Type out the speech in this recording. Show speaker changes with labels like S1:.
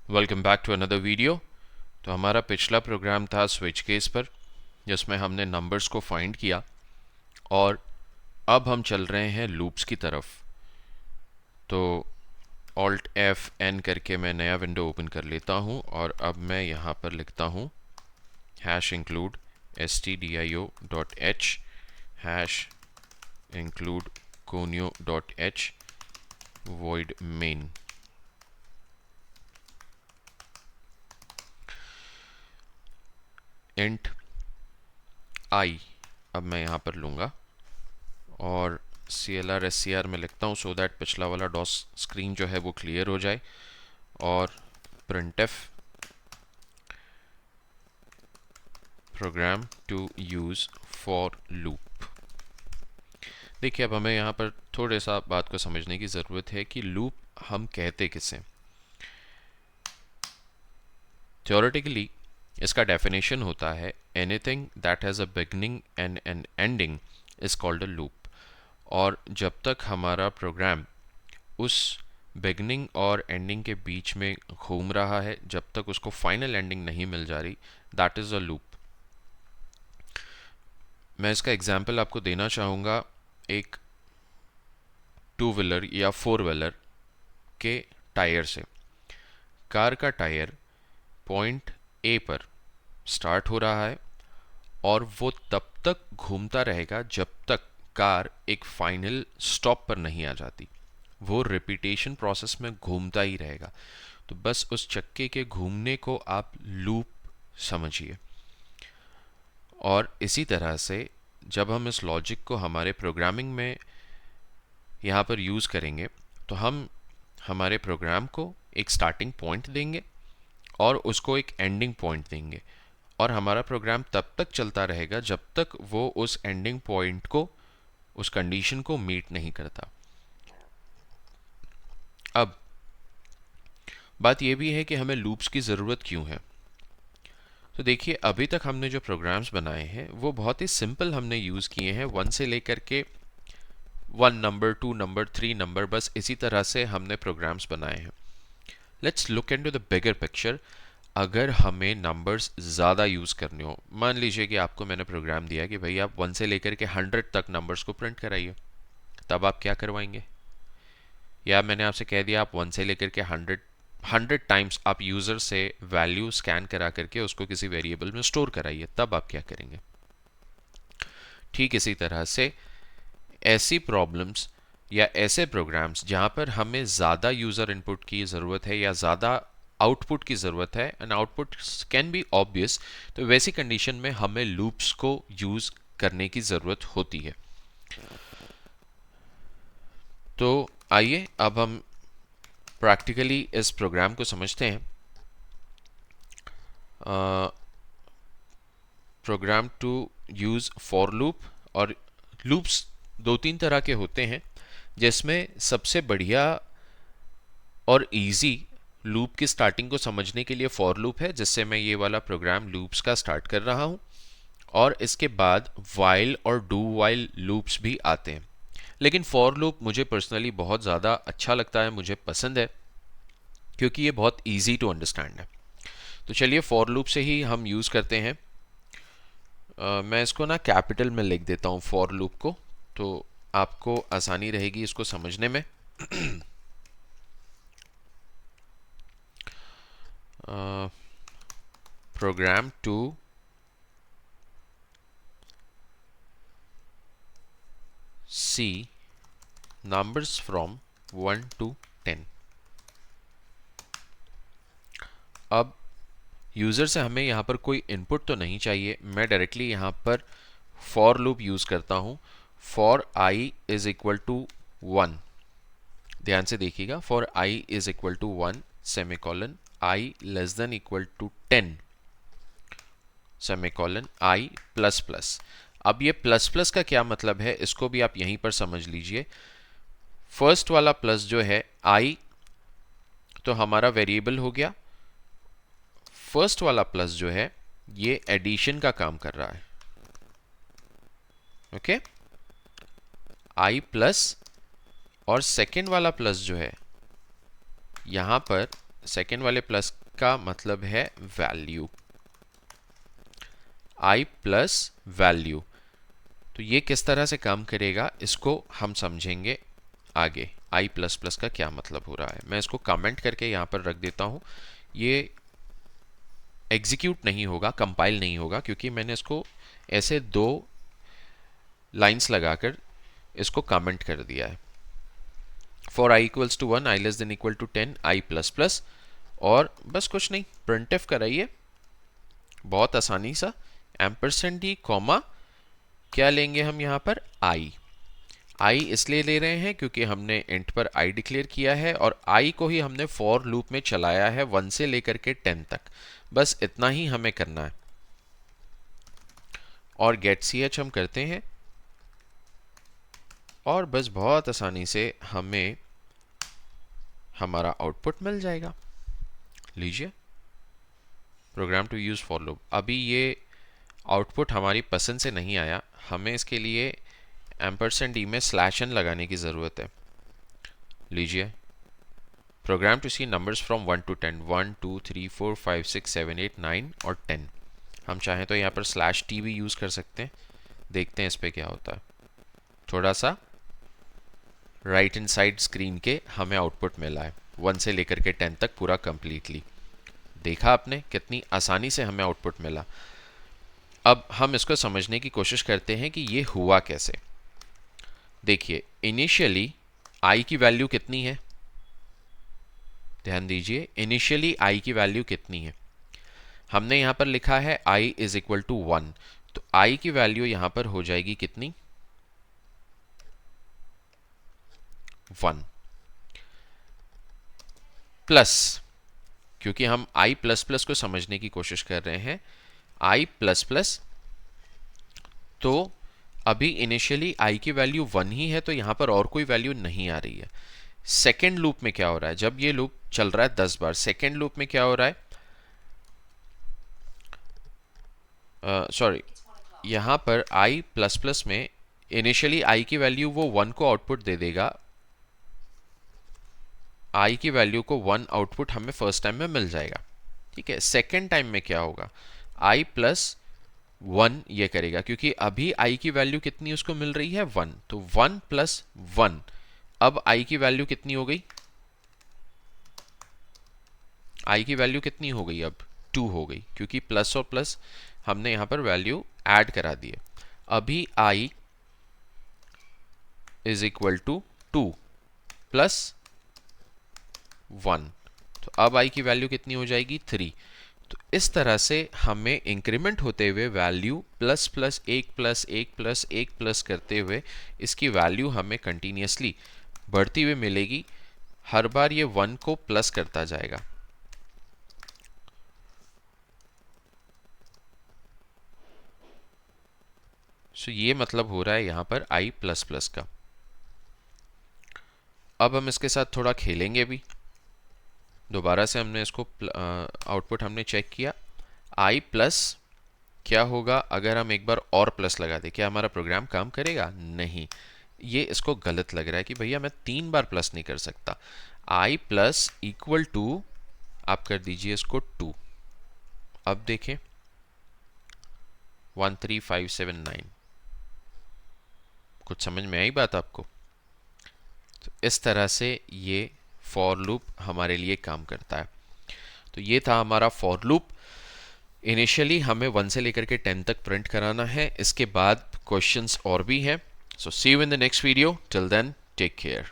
S1: Welcome back to another video. तो हमारा पिछला प्रोग्राम था स्विच केस पर, जिसमें हमने नंबर्स को फाइंड किया और अब हम चल रहे हैं लूप्स की तरफ। तो ऑल्ट F(N) करके मैं नया विंडो ओपन कर लेता हूं और अब मैं यहाँ पर लिखता हूँ #include stdio.h #include conio.h void main। Int i अब मैं यहाँ पर लूँगा और CLR SCR में लिखता हूँ सो दैट पिछला वाला डॉस स्क्रीन जो है वो क्लियर हो जाए। और printf program to use for loop. देखिए, अब हमें यहाँ पर थोड़े सा बात को समझने की ज़रूरत है कि लूप हम कहते किसे। थ्योरेटिकली इसका डेफिनेशन होता है anything that has a beginning and an ending is called a loop. और जब तक हमारा प्रोग्राम उस बिगनिंग और एंडिंग के बीच में घूम रहा है, जब तक उसको फाइनल एंडिंग नहीं मिल जा रही, दैट इज़ अ लूप। मैं इसका एग्जाम्पल आपको देना चाहूँगा एक टू व्हीलर या फोर व्हीलर के टायर से। कार का टायर पॉइंट ए पर स्टार्ट हो रहा है और वो तब तक घूमता रहेगा जब तक कार एक फाइनल स्टॉप पर नहीं आ जाती। वो रिपीटेशन प्रोसेस में घूमता ही रहेगा। तो बस उस चक्के के घूमने को आप लूप समझिए। और इसी तरह से जब हम इस लॉजिक को हमारे प्रोग्रामिंग में यहाँ पर यूज़ करेंगे तो हम हमारे प्रोग्राम को एक स्टार्टिंग पॉइंट देंगे और उसको एक एंडिंग पॉइंट देंगे, और हमारा प्रोग्राम तब तक चलता रहेगा जब तक वो उस एंडिंग पॉइंट को, उस कंडीशन को मीट नहीं करता। अब बात यह भी है कि हमें लूप्स की ज़रूरत क्यों है। तो देखिए, अभी तक हमने जो प्रोग्राम्स बनाए हैं वो बहुत ही सिंपल हमने यूज़ किए हैं। 1 से लेकर के 1 नंबर, 2 नंबर, 3 नंबर, बस इसी तरह से हमने प्रोग्राम्स बनाए हैं। Let's look into the bigger picture. अगर हमें नंबर्स ज़्यादा यूज़ करने हो, मान लीजिए कि आपको मैंने प्रोग्राम दिया कि भाई आप 1 से लेकर के 100 तक नंबर्स को प्रिंट कराइए, तब आप क्या करवाएंगे? या मैंने आपसे कह दिया आप 1 से लेकर के 100 टाइम्स आप यूज़र से वैल्यू स्कैन करा करके उसको किसी वेरिएबल में स्टोर कराइए, तब आप क्या करेंगे? ठीक इसी तरह से ऐसी प्रॉब्लम्स या ऐसे प्रोग्राम्स जहाँ पर हमें ज़्यादा यूज़र इनपुट की ज़रूरत है या ज़्यादा आउटपुट की ज़रूरत है, and output can be obvious, तो वैसी कंडीशन में हमें लूप्स को यूज़ करने की ज़रूरत होती है। तो आइए अब हम प्रैक्टिकली इस प्रोग्राम को समझते हैं। Program to use for loop. और लूप्स दो तीन तरह के होते हैं, जिसमें सबसे बढ़िया और इजी लूप की स्टार्टिंग को समझने के लिए फॉर लूप है, जिससे मैं ये वाला प्रोग्राम लूप्स का स्टार्ट कर रहा हूँ। और इसके बाद वाइल और डू वाइल लूप्स भी आते हैं, लेकिन फॉर लूप मुझे पर्सनली बहुत ज़्यादा अच्छा लगता है, मुझे पसंद है, क्योंकि ये बहुत इजी टू अंडरस्टैंड है। तो चलिए फॉर लूप से ही हम यूज़ करते हैं। मैं इसको ना कैपिटल में लिख देता हूँ फॉर लूप को, तो आपको आसानी रहेगी इसको समझने में। Program to see numbers from 1 to 10। अब यूज़र से हमें यहाँ पर कोई इनपुट तो नहीं चाहिए, मैं डायरेक्टली यहाँ पर फॉर लूप यूज़ करता हूँ। For i is equal to 1, ध्यान से देखिएगा, for i is equal to 1 semicolon i less than equal to 10 semicolon i plus plus. अब ये प्लस प्लस का क्या मतलब है, इसको भी आप यहीं पर समझ लीजिए। फर्स्ट वाला प्लस जो है आई, तो हमारा वेरिएबल हो गया। फर्स्ट वाला प्लस जो है ये एडिशन का काम कर रहा है। ओके, आई प्लस, और सेकेंड वाला प्लस जो है यहां पर सेकेंड वाले प्लस का मतलब है वैल्यू, i प्लस वैल्यू। तो ये किस तरह से काम करेगा इसको हम समझेंगे आगे, i प्लस प्लस का क्या मतलब हो रहा है। मैं इसको कमेंट करके यहाँ पर रख देता हूँ। ये एग्जीक्यूट नहीं होगा, कंपाइल नहीं होगा, क्योंकि मैंने इसको ऐसे 2 लाइंस लगाकर इसको कमेंट कर दिया है। For i equals to 1, i less than equal to 10, i plus plus, और बस कुछ नहीं, प्रिंटफ कराइए, बहुत आसानी सा, एम्परसेंड डी कॉमा, क्या लेंगे हम यहाँ पर i इसलिए ले रहे हैं क्योंकि हमने इंट पर i डिक्लेयर किया है और i को ही हमने फॉर लूप में चलाया है 1 से लेकर के 10 तक, बस इतना ही हमें करना है। और गेट ch हम करते हैं और बस बहुत आसानी से हमें हमारा आउटपुट मिल जाएगा। लीजिए, program to use for loop. अभी ये आउटपुट हमारी पसंद से नहीं आया, हमें इसके लिए एम्परसेंड डी में /n लगाने की ज़रूरत है। लीजिए, program to see numbers from 1 to 10, 1 2 3 4 5 6 7 8 9 और 10। हम चाहें तो यहाँ पर /t भी यूज़ कर सकते हैं। देखते हैं इस पर क्या होता है। थोड़ा सा राइट हैंड साइड स्क्रीन के हमें आउटपुट मिला है 1 से लेकर के 10 तक पूरा कंप्लीटली। देखा आपने कितनी आसानी से हमें आउटपुट मिला। अब हम इसको समझने की कोशिश करते हैं कि ये हुआ कैसे। देखिए, इनिशियली i की वैल्यू कितनी है, ध्यान दीजिए, इनिशियली i की वैल्यू कितनी है। हमने यहां पर लिखा है i इज इक्वल टू 1, तो i की वैल्यू यहां पर हो जाएगी कितनी, 1 प्लस, क्योंकि हम i प्लस प्लस को समझने की कोशिश कर रहे हैं, i प्लस प्लस, तो अभी इनिशियली i की वैल्यू 1 ही है, तो यहां पर और कोई वैल्यू नहीं आ रही है। सेकेंड लूप में क्या हो रहा है, जब ये लूप चल रहा है 10 बार, सेकेंड लूप में क्या हो रहा है, सॉरी, यहां पर i प्लस प्लस में इनिशियली i की वैल्यू वो 1 को आउटपुट दे देगा, i की वैल्यू को 1 आउटपुट हमें फर्स्ट टाइम में मिल जाएगा, ठीक है। सेकेंड टाइम में क्या होगा, i प्लस 1 ये करेगा, क्योंकि अभी i की वैल्यू कितनी उसको मिल रही है 1, तो 1 प्लस 1, अब i की वैल्यू कितनी हो गई, i की वैल्यू कितनी हो गई, अब 2 हो गई, क्योंकि प्लस और प्लस हमने यहां पर वैल्यू ऐड करा दी है। अभी i is equal to 2 plus 1, तो अब i की वैल्यू कितनी हो जाएगी, 3। तो इस तरह से हमें इंक्रीमेंट होते हुए value plus plus 1 plus 1 plus 1 plus करते हुए इसकी वैल्यू हमें कंटिन्यूसली बढ़ती हुई मिलेगी। हर बार ये 1 को प्लस करता जाएगा। सो ये मतलब हो रहा है यहां पर i प्लस प्लस का। अब हम इसके साथ थोड़ा खेलेंगे भी। दोबारा से हमने इसको आउटपुट हमने चेक किया, i प्लस क्या होगा अगर हम एक बार और प्लस लगा दें, क्या हमारा प्रोग्राम काम करेगा, नहीं। ये इसको गलत लग रहा है कि भैया मैं 3 बार प्लस नहीं कर सकता। i प्लस इक्वल टू, आप कर दीजिए इसको 2। अब देखें 13579, कुछ समझ में आई बात आपको। तो इस तरह से ये फॉर लूप हमारे लिए काम करता है। तो ये था हमारा फॉर लूप। इनिशियली हमें 1 से लेकर के 10 तक प्रिंट कराना है, इसके बाद क्वेश्चंस और भी हैं। So see you in the next video, till then take care.